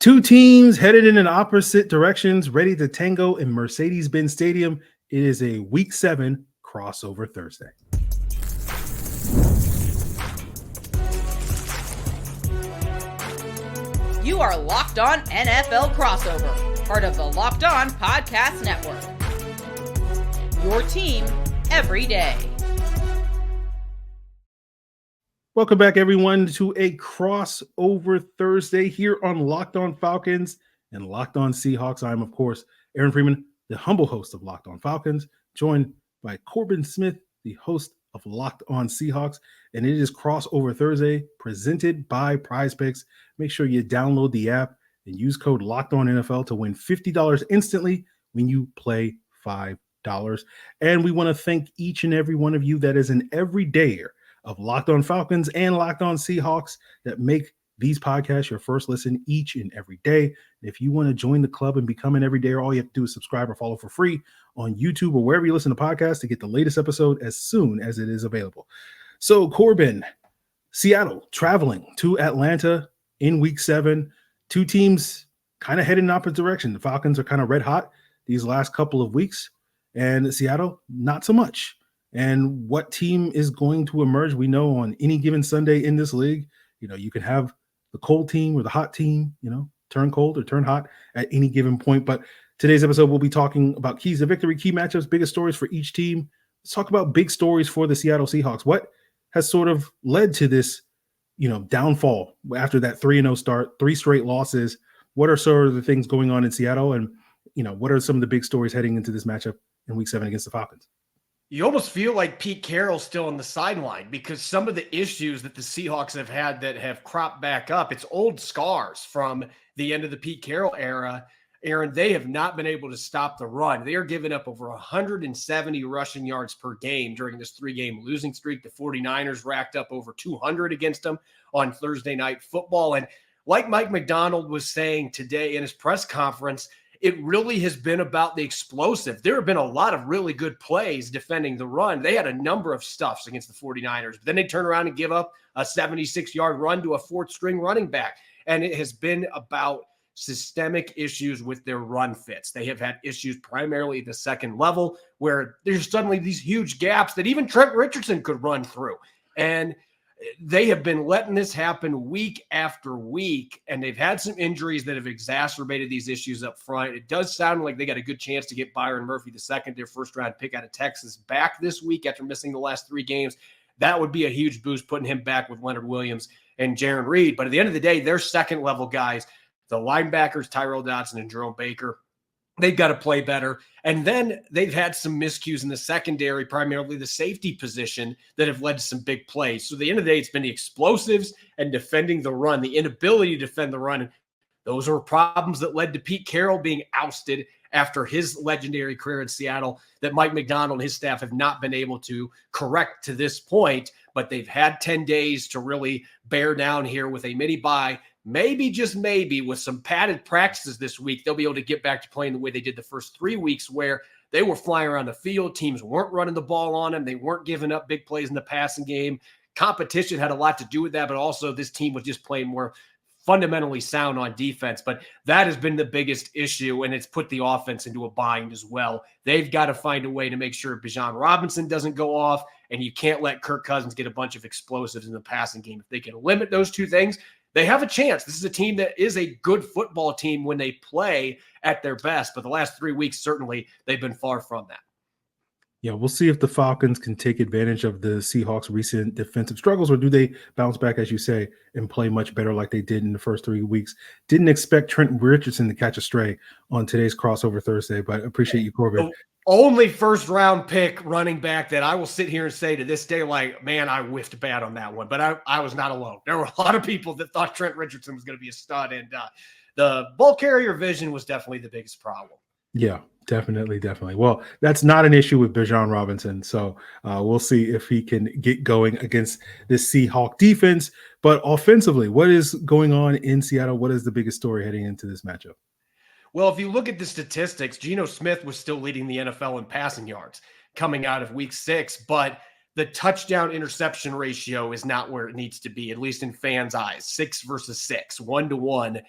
Two teams headed in opposite directions, ready to tango in Mercedes-Benz Stadium. It is a Week 7 crossover Thursday. You are Locked On NFL Crossover, part of the Locked On Podcast Network. Your team every day. Welcome back, everyone, to a crossover Thursday here on Locked On Falcons and Locked On Seahawks. I'm, of course, Aaron Freeman, the humble host of Locked On Falcons, joined by Corbin Smith, the host of Locked On Seahawks. And it is crossover Thursday presented by Prize Picks. Make sure you download the app and use code Locked On NFL to win $50 instantly when you play $5. And we want to thank each and every one of you that is an everydayer of Locked On Falcons and Locked On Seahawks that make these podcasts your first listen each and every day. And if you want to join the club and become an everydayer, all you have to do is subscribe or follow for free on YouTube or wherever you listen to podcasts to get the latest episode as soon as it is available. So, Corbin, Seattle traveling to Atlanta in Week 7. Two teams kind of heading in opposite direction. The Falcons are kind of red hot these last couple of weeks, and Seattle, not so much. And what team is going to emerge? We know on any given Sunday in this league, you can have the cold team or the hot team, turn cold or turn hot at any given point. But today's episode, we'll be talking about keys to victory, key matchups, biggest stories for each team. Let's talk about big stories for the Seattle Seahawks. What has sort of led to this, downfall after that 3-0 start, 3 straight losses? What are sort of the things going on in Seattle? And, what are some of the big stories heading into this matchup in Week 7 against the Falcons? You almost feel like Pete Carroll's still on the sideline because some of the issues that the Seahawks have had that have cropped back up, it's old scars from the end of the Pete Carroll era. Aaron, they have not been able to stop the run. They are giving up over 170 rushing yards per game during this 3-game losing streak. The 49ers racked up over 200 against them on Thursday Night Football. And like Mike Macdonald was saying today in his press conference, it really has been about the explosive. There have been a lot of really good plays defending the run. They had a number of stuffs against the 49ers, but then they turn around and give up a 76-yard run to a fourth-string running back. And it has been about systemic issues with their run fits. They have had issues primarily at the second level where there's suddenly these huge gaps that even Trent Richardson could run through. And they have been letting this happen week after week, and they've had some injuries that have exacerbated these issues up front. It does sound like they got a good chance to get Byron Murphy II, their first-round pick out of Texas, back this week after missing the last 3 games. That would be a huge boost, putting him back with Leonard Williams and Jaron Reed. But at the end of the day, they're second-level guys. The linebackers, Tyrell Dodson and Jerome Baker, they've got to play better. And then they've had some miscues in the secondary, primarily the safety position, that have led to some big plays. So at the end of the day, it's been the explosives and defending the run, the inability to defend the run. And those are problems that led to Pete Carroll being ousted after his legendary career in Seattle that Mike Macdonald and his staff have not been able to correct to this point. But they've had 10 days to really bear down here with a mini bye. Maybe, just maybe, with some padded practices this week, they'll be able to get back to playing the way they did the first 3 weeks, where they were flying around the field. Teams weren't running the ball on them. They weren't giving up big plays in the passing game. Competition had a lot to do with that, but also this team was just playing more fundamentally sound on defense. But that has been the biggest issue, and it's put the offense into a bind as well. They've got to find a way to make sure Bijan Robinson doesn't go off, and you can't let Kirk Cousins get a bunch of explosives in the passing game. If they can limit those 2 things, they have a chance. This is a team that is a good football team when they play at their best. But the last 3 weeks, certainly, they've been far from that. Yeah, we'll see if the Falcons can take advantage of the Seahawks' recent defensive struggles, or do they bounce back, as you say, and play much better like they did in the first 3 weeks. Didn't expect Trent Richardson to catch a stray on today's crossover Thursday, but appreciate you, Corbin. The only first-round pick running back that I will sit here and say to this day, like, man, I whiffed bad on that one. But I was not alone. There were a lot of people that thought Trent Richardson was going to be a stud, and the ball carrier vision was definitely the biggest problem. Yeah, definitely. Well, that's not an issue with Bijan Robinson, so we'll see if he can get going against this Seahawk defense. But offensively, what is going on in Seattle? What is the biggest story heading into this matchup? Well, if you look at the statistics, Geno Smith was still leading the NFL in passing yards coming out of Week 6, but the touchdown interception ratio is not where it needs to be, at least in fans' eyes. 6 versus 6, 1-to-1.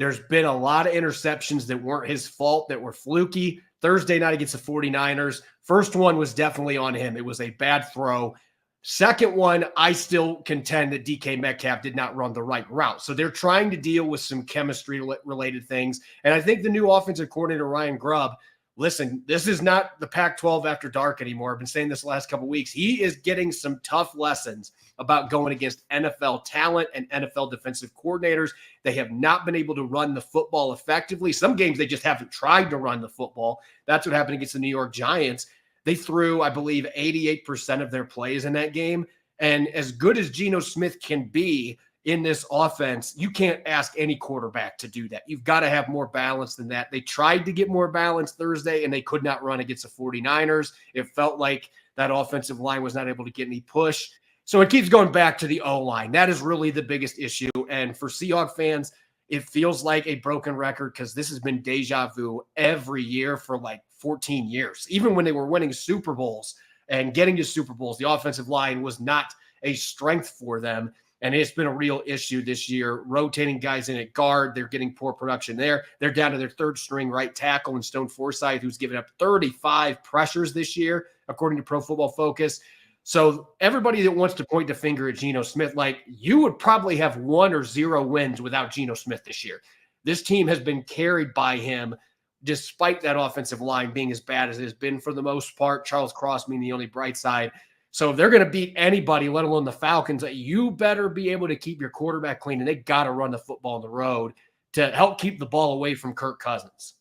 There's been a lot of interceptions that weren't his fault, that were fluky. Thursday night against the 49ers, first one was definitely on him. It was a bad throw. Second one, I still contend that DK Metcalf did not run the right route. So they're trying to deal with some chemistry-related things. And I think the new offensive coordinator, Ryan Grubb, listen, this is not the Pac-12 after dark anymore. I've been saying this the last couple of weeks. He is getting some tough lessons about going against NFL talent and NFL defensive coordinators. They have not been able to run the football effectively. Some games they just haven't tried to run the football. That's what happened against the New York Giants. They threw, I believe, 88% of their plays in that game. And as good as Geno Smith can be in this offense, you can't ask any quarterback to do that. You've got to have more balance than that. They tried to get more balance Thursday, and they could not run against the 49ers. It felt like that offensive line was not able to get any push. So it keeps going back to the O-line. That is really the biggest issue. And for Seahawks fans, it feels like a broken record because this has been deja vu every year for like 14 years. Even when they were winning Super Bowls and getting to Super Bowls, the offensive line was not a strength for them. And it's been a real issue this year, rotating guys in at guard. They're getting poor production there. They're down to their third string right tackle in Stone Forsythe, who's given up 35 pressures this year, according to Pro Football Focus. So everybody that wants to point the finger at Geno Smith, like, you would probably have 1 or 0 wins without Geno Smith this year. This team has been carried by him despite that offensive line being as bad as it has been for the most part. Charles Cross being the only bright side. So if they're going to beat anybody, let alone the Falcons, you better be able to keep your quarterback clean, and they got to run the football on the road to help keep the ball away from Kirk Cousins.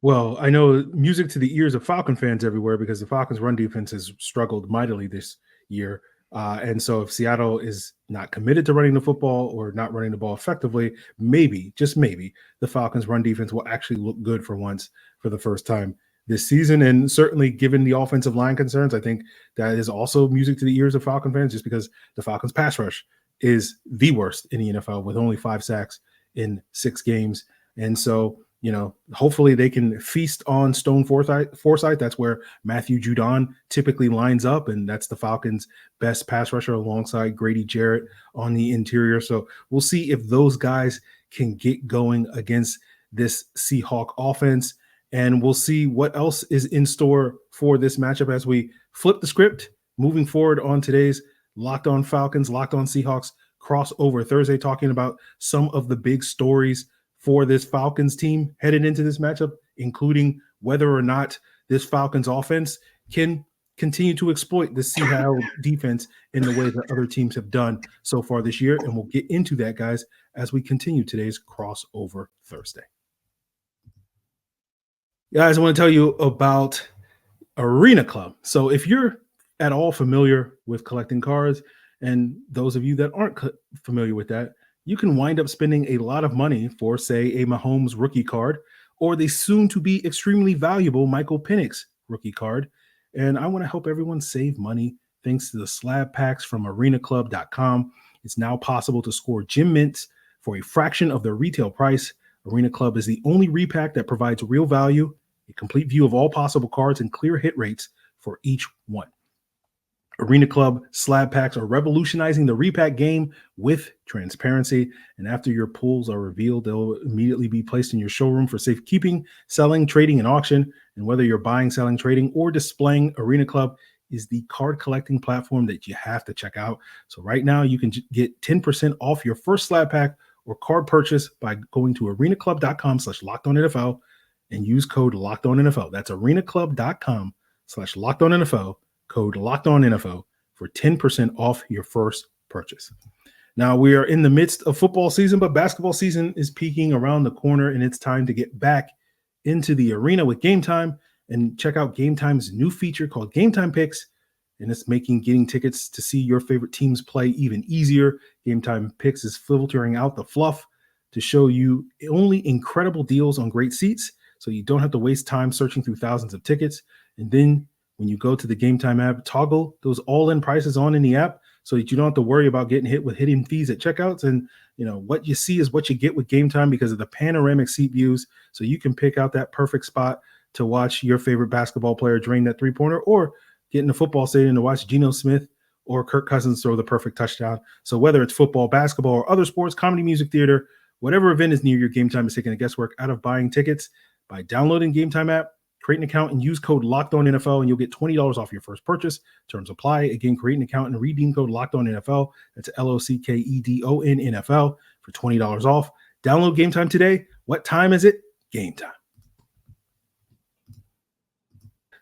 Well, I know music to the ears of Falcon fans everywhere because the Falcons' run defense has struggled mightily this year. And so if Seattle is not committed to running the football or not running the ball effectively, maybe, just maybe, the Falcons' run defense will actually look good for once for the first time this season. And certainly given the offensive line concerns, I think that is also music to the ears of Falcon fans just because the Falcons' pass rush is the worst in the NFL with only 5 sacks in 6 games. And so, you know, hopefully they can feast on Stone Forsythe. That's where Matthew Judon typically lines up, and that's the Falcons' best pass rusher alongside Grady Jarrett on the interior. So we'll see if those guys can get going against this Seahawk offense, and we'll see what else is in store for this matchup as we flip the script moving forward on today's Locked On Falcons, Locked On Seahawks crossover Thursday, talking about some of the big stories for this Falcons team headed into this matchup, including whether or not this Falcons offense can continue to exploit the Seattle defense in the way that other teams have done so far this year. And we'll get into that, guys, as we continue today's crossover Thursday. Guys, I want to tell you about Arena Club. So if you're at all familiar with collecting cards, and those of you that aren't familiar with that, you can wind up spending a lot of money for, say, a Mahomes rookie card or the soon-to-be extremely valuable Michael Penix rookie card. And I want to help everyone save money thanks to the slab packs from arenaclub.com. It's now possible to score gem mints for a fraction of their retail price. Arena Club is the only repack that provides real value, a complete view of all possible cards, and clear hit rates for each one. Arena Club slab packs are revolutionizing the repack game with transparency. And after your pulls are revealed, they'll immediately be placed in your showroom for safekeeping, selling, trading, and auction. And whether you're buying, selling, trading, or displaying, Arena Club is the card collecting platform that you have to check out. So right now you can get 10% off your first slab pack or card purchase by going to arenaclub.com/lockedonnfl and use code LOCKEDONNFL. That's arenaclub.com/lockedonnfl. Code LOCKEDONNFL for 10% off your first purchase. Now, we are in the midst of football season, but basketball season is peaking around the corner, and it's time to get back into the arena with Game Time. And check out Game Time's new feature called Game Time Picks, and it's making getting tickets to see your favorite teams play even easier. Game Time Picks is filtering out the fluff to show you only incredible deals on great seats, so you don't have to waste time searching through thousands of tickets. And then when you go to the Game Time app, toggle those all-in prices on in the app so that you don't have to worry about getting hit with hidden fees at checkouts. And, you know, what you see is what you get with Game Time because of the panoramic seat views. So you can pick out that perfect spot to watch your favorite basketball player drain that three-pointer or get in the football stadium to watch Geno Smith or Kirk Cousins throw the perfect touchdown. So whether it's football, basketball, or other sports, comedy, music, theater, Whatever event is near your Game Time is taking the guesswork out of buying tickets by downloading Game Time app, create an account, and use code LOCKEDONNFL, and you'll get $20 off your first purchase. Terms apply. Again, create an account and redeem code LOCKEDONNFL. That's LOCKEDONNFL for $20 off. Download Game Time today. What time is it? Game time.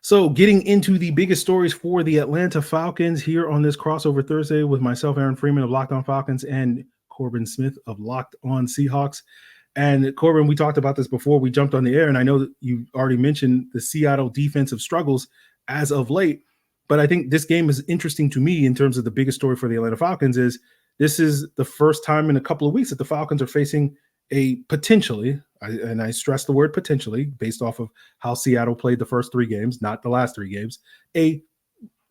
So getting into the biggest stories for the Atlanta Falcons here on this crossover Thursday with myself, Aaron Freeman of Locked On Falcons, and Corbin Smith of Locked On Seahawks. And Corbin, we talked about this before we jumped on the air, and I know that you already mentioned the Seattle defensive struggles as of late, but I think this game is interesting to me in terms of the biggest story for the Atlanta Falcons is this is the first time in a couple of weeks that the Falcons are facing a potentially, and I stress the word potentially, based off of how Seattle played the first 3 games, not the last 3 games, a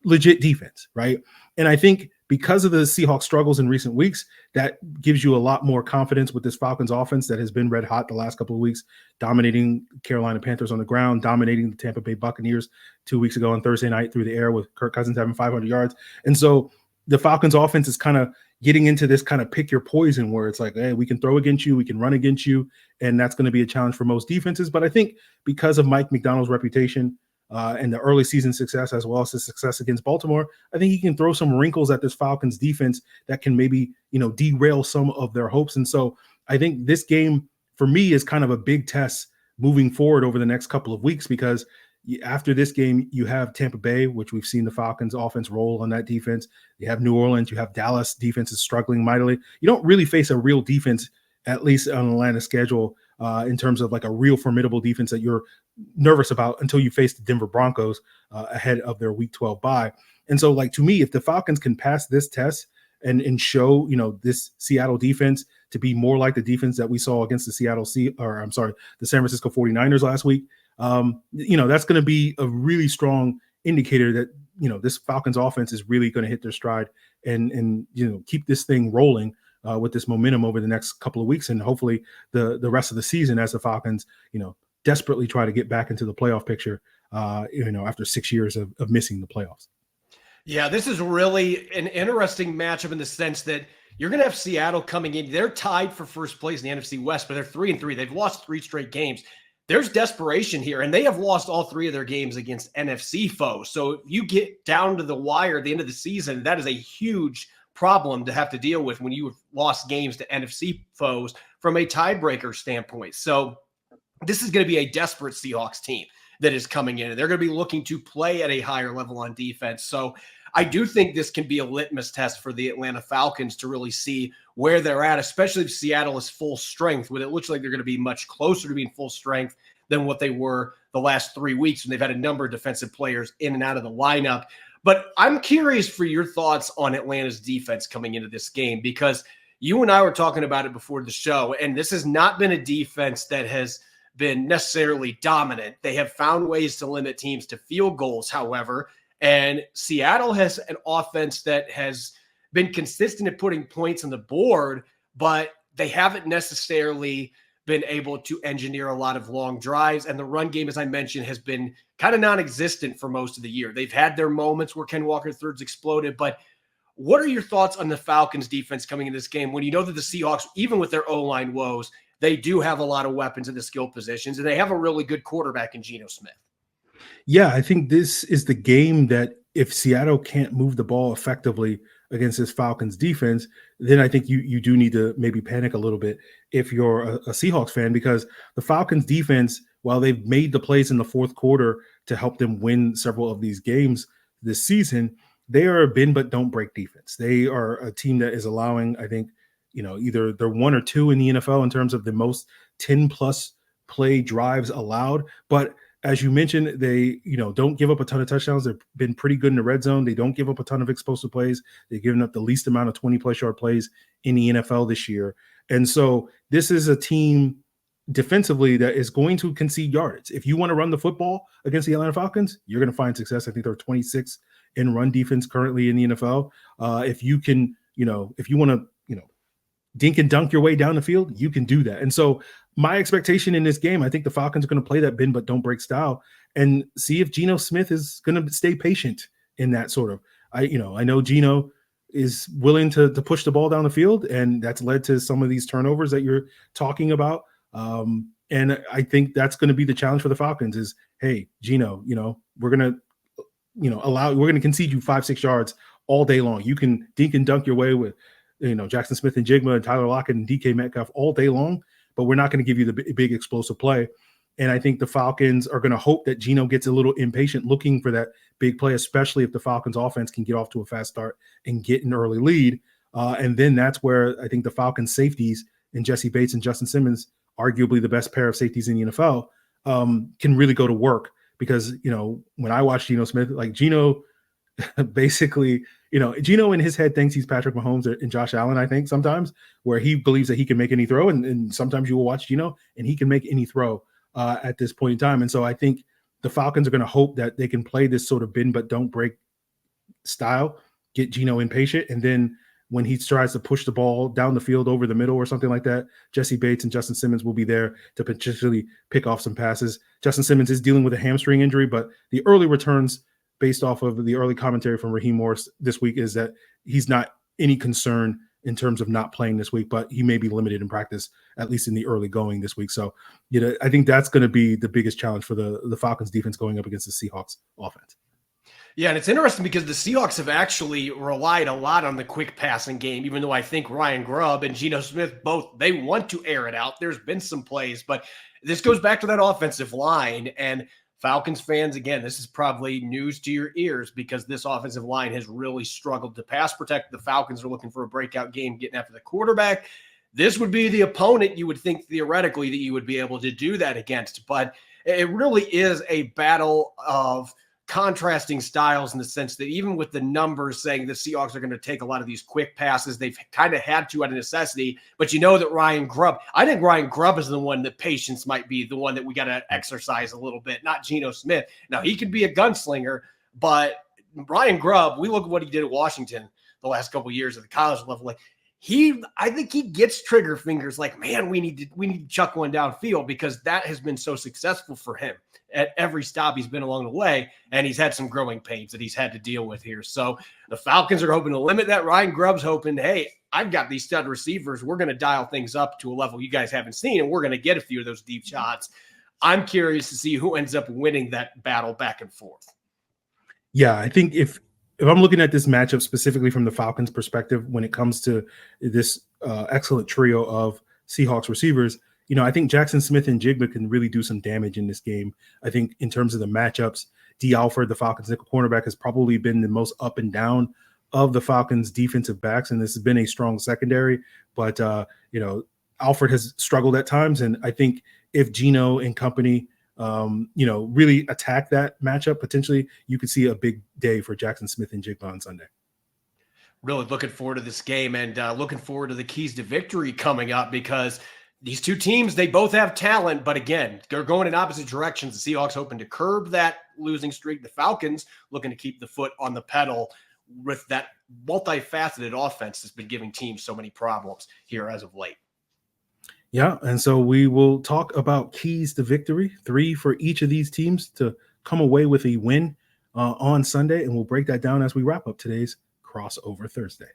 legit defense, right? And I think because of the Seahawks struggles in recent weeks, that gives you a lot more confidence with this Falcons offense that has been red hot the last couple of weeks, dominating Carolina Panthers on the ground, dominating the Tampa Bay Buccaneers 2 weeks ago on Thursday night through the air with Kirk Cousins having 500 yards. And so the Falcons offense is kind of getting into this kind of pick your poison where it's like, hey, we can throw against you, we can run against you, and that's going to be a challenge for most defenses. But I think because of Mike McDonald's reputation and the early season success, as well as his success against Baltimore, I think he can throw some wrinkles at this Falcons defense that can maybe, derail some of their hopes. And so I think this game for me is kind of a big test moving forward over the next couple of weeks, because after this game, you have Tampa Bay, which we've seen the Falcons offense roll on that defense. You have New Orleans, you have Dallas defense is struggling mightily. You don't really face a real defense, at least on Atlanta's schedule, in terms of like a real formidable defense that you're nervous about until you face the Denver Broncos ahead of their Week 12 bye. And so, like, to me, if the Falcons can pass this test and show, this Seattle defense to be more like the defense that we saw against the the San Francisco 49ers last week, that's going to be a really strong indicator that, this Falcons offense is really going to hit their stride and keep this thing rolling with this momentum over the next couple of weeks, and hopefully the rest of the season as the Falcons, desperately try to get back into the playoff picture, after 6 years of missing the playoffs. Yeah, this is really an interesting matchup in the sense that you're going to have Seattle coming in. They're tied for first place in the NFC West, but they're 3-3. They've lost 3 straight games. There's desperation here, and they have lost all 3 of their games against NFC foes. So if you get down to the wire at the end of the season, that is a huge problem to have to deal with when you have lost games to NFC foes from a tiebreaker standpoint. So this is going to be a desperate Seahawks team that is coming in, and they're going to be looking to play at a higher level on defense. So I do think this can be a litmus test for the Atlanta Falcons to really see where they're at, especially if Seattle is full strength, when it looks like they're going to be much closer to being full strength than what they were the last 3 weeks when they've had a number of defensive players in and out of the lineup. But I'm curious for your thoughts on Atlanta's defense coming into this game, because you and I were talking about it before the show, and this has not been a defense that has been necessarily dominant. They have found ways to limit teams to field goals, however, and Seattle has an offense that has been consistent at putting points on the board, but they haven't necessarily been able to engineer a lot of long drives. And the run game, as I mentioned, has been kind of non-existent for most of the year. They've had their moments where Ken Walker III's exploded, but what are your thoughts on the Falcons defense coming in this game when you know that the Seahawks, even with their O-line woes, they do have a lot of weapons in the skill positions, and they have a really good quarterback in Geno Smith? Yeah, I think this is the game that if Seattle can't move the ball effectively against this Falcons defense, then I think you do need to maybe panic a little bit if you're a Seahawks fan, because the Falcons defense, while they've made the plays in the fourth quarter to help them win several of these games this season, they are a bend but don't break defense. They are a team that is allowing, I think, either they're 1 or 2 in the NFL in terms of the most 10 plus play drives allowed. But as you mentioned, they, don't give up a ton of touchdowns. They've been pretty good in the red zone. They don't give up a ton of explosive plays. They've given up the least amount of 20-plus yard plays in the NFL this year. And so this is a team defensively that is going to concede yardage. If you want to run the football against the Atlanta Falcons, you're going to find success. I think they're 26 in run defense currently in the NFL. If you can, if you want to, dink and dunk your way down the field, you can do that. And so my expectation in this game, I think the Falcons are going to play that bend but don't break style and see if Geno Smith is going to stay patient in that sort of. I know Geno, is willing to push the ball down the field, and that's led to some of these turnovers that you're talking about. And I think that's going to be the challenge for the Falcons is, hey, Geno, we're going to concede you 5-6 yards all day long. You can dink and dunk your way with, Jackson Smith and Jigma and Tyler Lockett and DK Metcalf all day long, but we're not going to give you the big explosive play. And I think the Falcons are going to hope that Geno gets a little impatient looking for that big play, especially if the Falcons offense can get off to a fast start and get an early lead. And then that's where I think the Falcons safeties and Jesse Bates and Justin Simmons, arguably the best pair of safeties in the NFL, can really go to work. Because, when I watch Geno Smith, like Geno basically, Geno in his head thinks he's Patrick Mahomes and Josh Allen, I think sometimes, where he believes that he can make any throw. And sometimes you will watch Geno and he can make any throw at this point in time. And so I think the Falcons are going to hope that they can play this sort of bend but don't break style, get Geno impatient, and then when he tries to push the ball down the field over the middle or something like that, Jesse Bates and Justin Simmons will be there to potentially pick off some passes. Justin Simmons is dealing with a hamstring injury, but the early returns based off of the early commentary from Raheem Morris this week is that he's not any concern in terms of not playing this week, but he may be limited in practice, at least in the early going this week. So, I think that's going to be the biggest challenge for the Falcons defense going up against the Seahawks offense. Yeah, and it's interesting because the Seahawks have actually relied a lot on the quick passing game, even though I think Ryan Grubb and Geno Smith both, they want to air it out. There's been some plays, but this goes back to that offensive line. And Falcons fans, again, this is probably news to your ears because this offensive line has really struggled to pass protect. The Falcons are looking for a breakout game, getting after the quarterback. This would be the opponent you would think theoretically that you would be able to do that against. But it really is a battle of contrasting styles in the sense that even with the numbers saying the Seahawks are going to take a lot of these quick passes, they've kind of had to out of necessity. But that Ryan Grubb, I think Ryan Grubb is the one that patience might be the one that we got to exercise a little bit, not Geno Smith. Now, he could be a gunslinger, but Ryan Grubb, we look at what he did at Washington the last couple of years at the college level. Like, I think he gets trigger fingers like, man, we need to chuck one downfield because that has been so successful for him at every stop he's been along the way. And he's had some growing pains that he's had to deal with here. So the Falcons are hoping to limit that. Ryan Grubb's hoping, hey, I've got these stud receivers. We're going to dial things up to a level you guys haven't seen, and we're going to get a few of those deep shots. I'm curious to see who ends up winning that battle back and forth. Yeah, I think if I'm looking at this matchup specifically from the Falcons' perspective, when it comes to this excellent trio of Seahawks receivers, I think Jackson Smith and Jigba can really do some damage in this game. I think in terms of the matchups, D. Alford, the Falcons' nickel cornerback, has probably been the most up and down of the Falcons' defensive backs, and this has been a strong secondary. But Alford has struggled at times, and I think if Geno and company really attack that matchup, potentially you could see a big day for Jackson Smith and Jigba on Sunday. Really looking forward to this game and looking forward to the keys to victory coming up because these two teams, they both have talent, but again, they're going in opposite directions. The Seahawks hoping to curb that losing streak. The Falcons looking to keep the foot on the pedal with that multifaceted offense that's been giving teams so many problems here as of late. Yeah, and so we will talk about keys to victory, 3 for each of these teams to come away with a win on Sunday, and we'll break that down as we wrap up today's Crossover Thursday.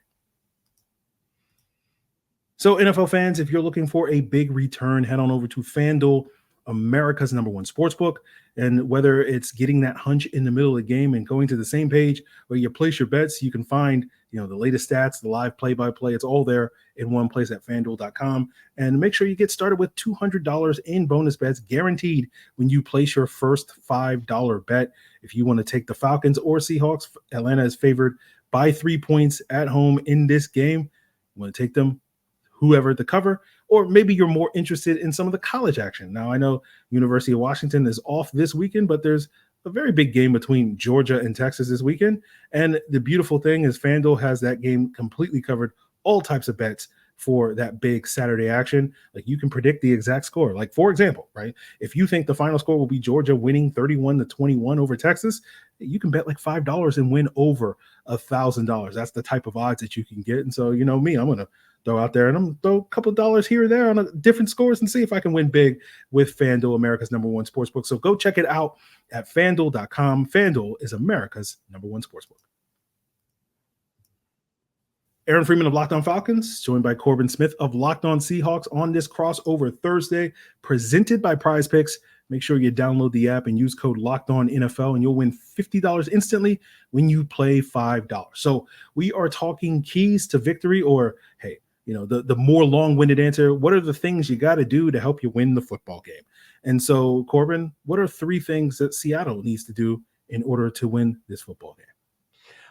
So NFL fans, if you're looking for a big return, head on over to FanDuel, America's #1 sportsbook. And whether it's getting that hunch in the middle of the game and going to the same page where you place your bets, you can find the latest stats, the live play-by-play. It's all there in one place at FanDuel.com. And make sure you get started with $200 in bonus bets guaranteed when you place your first $5 bet. If you want to take the Falcons or Seahawks, Atlanta is favored by 3 points at home in this game. You want to take them, whoever the cover, or maybe you're more interested in some of the college action. Now, I know University of Washington is off this weekend, but there's a very big game between Georgia and Texas this weekend. And the beautiful thing is FanDuel has that game completely covered, all types of bets for that big Saturday action. Like, you can predict the exact score. Like, for example, right, if you think the final score will be Georgia winning 31-21 over Texas, you can bet like $5 and win over $1,000. That's the type of odds that you can get. And so, me, I'm going to throw out there and I'm going to throw a couple of dollars here or there on different scores and see if I can win big with FanDuel, America's #1 sportsbook. So go check it out at FanDuel.com. FanDuel is America's #1 sportsbook. Aaron Freeman of Locked On Falcons, joined by Corbin Smith of Locked On Seahawks on this crossover Thursday, presented by Prize Picks. Make sure you download the app and use code LOCKEDONNFL, and you'll win $50 instantly when you play $5. So we are talking keys to victory, or hey, the more long-winded answer, what are the things you got to do to help you win the football game? And so, Corbin, what are 3 things that Seattle needs to do in order to win this football game?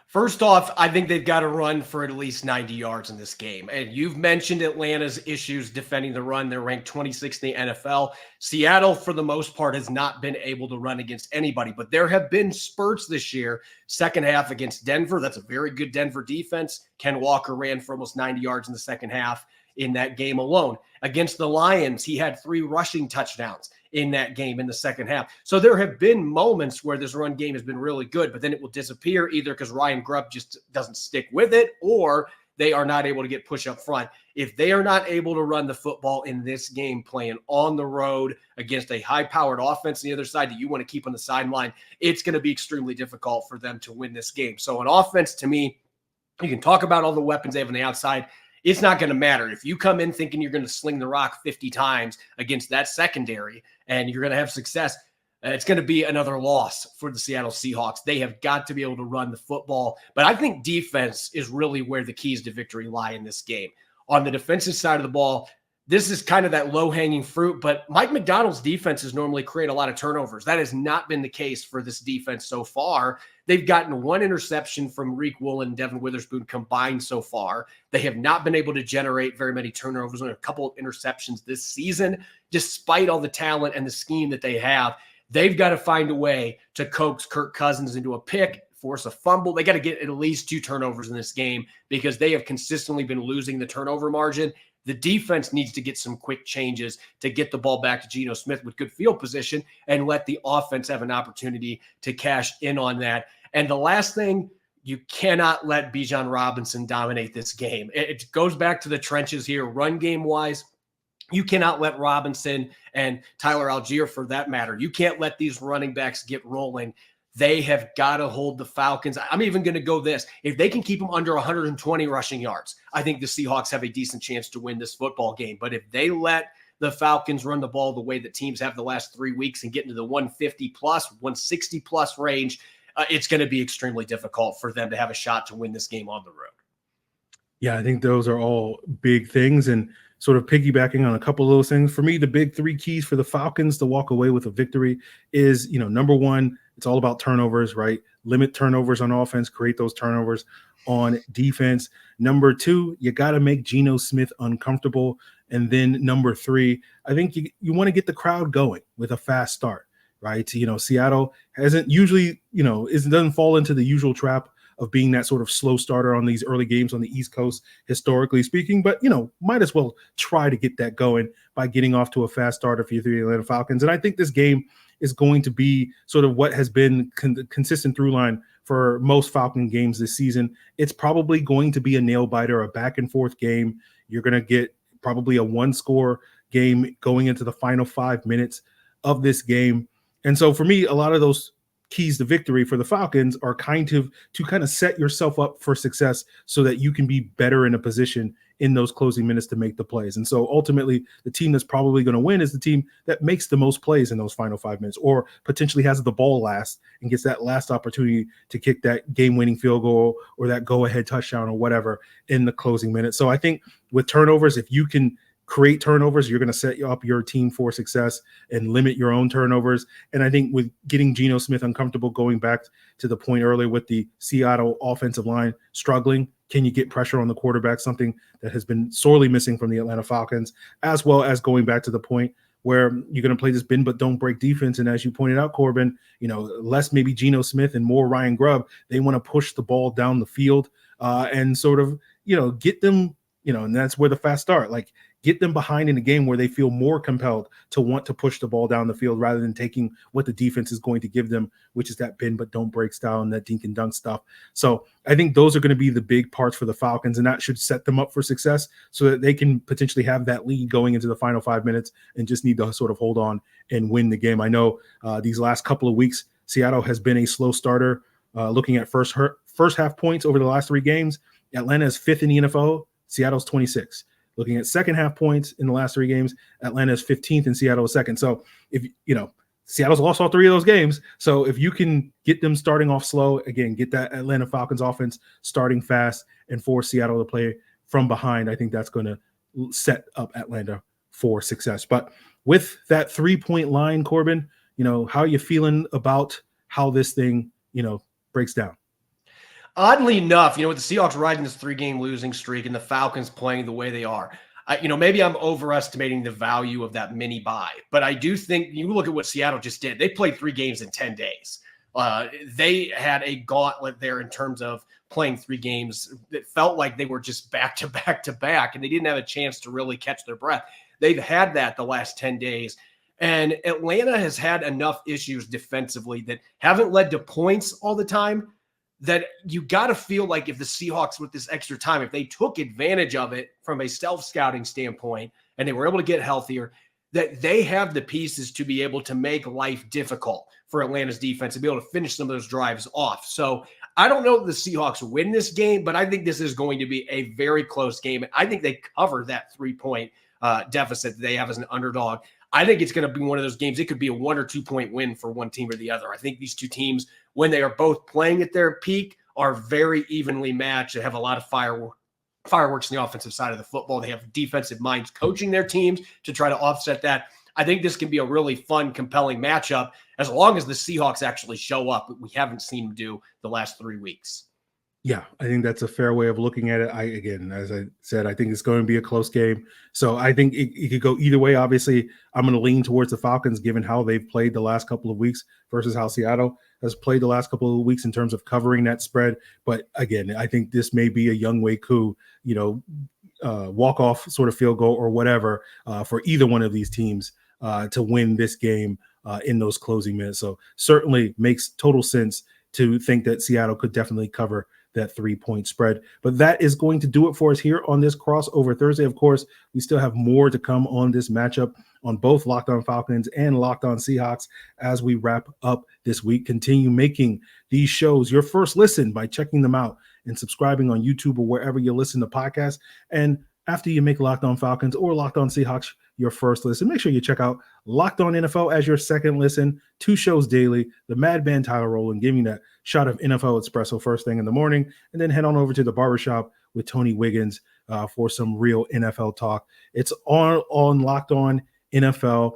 First off, I think they've got to run for at least 90 yards in this game. And you've mentioned Atlanta's issues defending the run. They're ranked 26th in the NFL. Seattle, for the most part, has not been able to run against anybody. But there have been spurts this year. Second half against Denver. That's a very good Denver defense. Ken Walker ran for almost 90 yards in the second half in that game alone. Against the Lions, he had 3 rushing touchdowns in that game in the second half. So there have been moments where this run game has been really good, but then it will disappear either because Ryan Grubb just doesn't stick with it, or they are not able to get push up front. If they are not able to run the football in this game, playing on the road against a high-powered offense on the other side that you want to keep on the sideline, it's going to be extremely difficult for them to win this game. So an offense, to me, you can talk about all the weapons they have on the outside. It's not going to matter. If you come in thinking you're going to sling the rock 50 times against that secondary and you're going to have success, it's going to be another loss for the Seattle Seahawks. They have got to be able to run the football. But I think defense is really where the keys to victory lie in this game. On the defensive side of the ball, this is kind of that low-hanging fruit, but Mike Macdonald's defenses normally create a lot of turnovers. That has not been the case for this defense so far. They've gotten 1 interception from Reek Woolen and Devin Witherspoon combined so far. They have not been able to generate very many turnovers, only a couple of interceptions this season, despite all the talent and the scheme that they have. They've got to find a way to coax Kirk Cousins into a pick, force a fumble. They got to get at least 2 turnovers in this game because they have consistently been losing the turnover margin. The defense needs to get some quick changes to get the ball back to Geno Smith with good field position and let the offense have an opportunity to cash in on that. And the last thing, you cannot let Bijan Robinson dominate this game. It goes back to the trenches here, run game wise. You cannot let Robinson and Tyler Algier, for that matter, you can't let these running backs get rolling. They have got to hold the Falcons. I'm even going to go this. If they can keep them under 120 rushing yards, I think the Seahawks have a decent chance to win this football game. But if they let the Falcons run the ball the way that teams have the last 3 weeks and get into the 150 plus, 160 plus range, it's going to be extremely difficult for them to have a shot to win this game on the road. Yeah, I think those are all big things, and sort of piggybacking on a couple of those things. For me, the big 3 keys for the Falcons to walk away with a victory is, number 1, it's all about turnovers, right? Limit turnovers on offense, create those turnovers on defense. Number 2, you got to make Geno Smith uncomfortable. And then number 3, I think you want to get the crowd going with a fast start, right? Seattle hasn't usually, doesn't fall into the usual trap of being that sort of slow starter on these early games on the East Coast, historically speaking. But, might as well try to get that going by getting off to a fast start if you're the Atlanta Falcons. And I think this game is going to be sort of what has been consistent through line for most Falcon games this season. It's probably going to be a nail biter, a back and forth game. You're going to get probably a 1-score game going into the final 5 minutes of this game. And so for me, a lot of those keys to victory for the Falcons are kind of set yourself up for success so that you can be better in a position in those closing minutes to make the plays. And so ultimately, the team that's probably going to win is the team that makes the most plays in those final 5 minutes, or potentially has the ball last and gets that last opportunity to kick that game-winning field goal or that go-ahead touchdown or whatever in the closing minutes. So I think with turnovers, if you can create turnovers, you're going to set up your team for success and limit your own turnovers. And I think with getting Geno Smith uncomfortable, going back to the point earlier with the Seattle offensive line struggling, can you get pressure on the quarterback, something that has been sorely missing from the Atlanta Falcons, as well as going back to the point where you're going to play this bend but don't break defense. And as you pointed out, Corbin, less maybe Geno Smith and more Ryan Grubb. They want to push the ball down the field and sort of, get them, and that's where the fast start, like get them behind in a game where they feel more compelled to want to push the ball down the field rather than taking what the defense is going to give them, which is that bend but don't break style and that dink and dunk stuff. So I think those are going to be the big parts for the Falcons, and that should set them up for success so that they can potentially have that lead going into the final 5 minutes and just need to sort of hold on and win the game. I know these last couple of weeks, Seattle has been a slow starter. Looking at first half points over the last 3 games, Atlanta is 5th in the NFL. Seattle's 26th. Looking at second half points in the last 3 games, Atlanta is 15th and Seattle is 2nd. So if Seattle's lost all 3 of those games. So if you can get them starting off slow, again, get that Atlanta Falcons offense starting fast and force Seattle to play from behind, I think that's going to set up Atlanta for success. But with that 3-point line, Corbin, how are you feeling about how this thing, breaks down? Oddly enough, with the Seahawks riding this 3-game losing streak and the Falcons playing the way they are, maybe I'm overestimating the value of that mini bye, but I do think you look at what Seattle just did. They played 3 games in 10 days. They had a gauntlet there in terms of playing 3 games that felt like they were just back to back to back, and they didn't have a chance to really catch their breath. They've had that the last 10 days. And Atlanta has had enough issues defensively that haven't led to points all the time, that you got to feel like if the Seahawks with this extra time, if they took advantage of it from a self-scouting standpoint and they were able to get healthier, that they have the pieces to be able to make life difficult for Atlanta's defense and be able to finish some of those drives off. So I don't know that the Seahawks win this game, but I think this is going to be a very close game. I think they cover that 3-point deficit that they have as an underdog. I think it's going to be one of those games. It could be a 1 or 2 point win for one team or the other. I think these 2 teams, when they are both playing at their peak, are very evenly matched. They have a lot of fireworks on the offensive side of the football. They have defensive minds coaching their teams to try to offset that. I think this can be a really fun, compelling matchup as long as the Seahawks actually show up. We haven't seen them do the last 3 weeks. Yeah, I think that's a fair way of looking at it. Again, as I said, I think it's going to be a close game. So I think it could go either way. Obviously, I'm going to lean towards the Falcons given how they've played the last couple of weeks versus how Seattle has played the last couple of weeks in terms of covering that spread. But again, I think this may be a Younghoe Koo, walk-off sort of field goal or whatever for either one of these teams to win this game in those closing minutes. So certainly makes total sense to think that Seattle could definitely cover that 3-point spread. But that is going to do it for us here on this crossover Thursday. Of course, we still have more to come on this matchup on both Locked On Falcons and Locked On Seahawks as we wrap up this week. Continue making these shows your first listen by checking them out and subscribing on YouTube or wherever you listen to podcasts. And after you make Locked On Falcons or Locked On Seahawks your first listen, make sure you check out Locked On NFL as your second listen. 2 shows daily. The Madman Tyler Rowland giving that shot of NFL espresso first thing in the morning, and then head on over to the barbershop with Tony Wiggins for some real NFL talk. It's on Locked On NFL,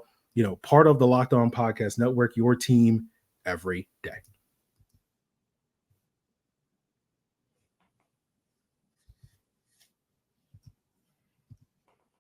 part of the Locked On Podcast Network, your team every day.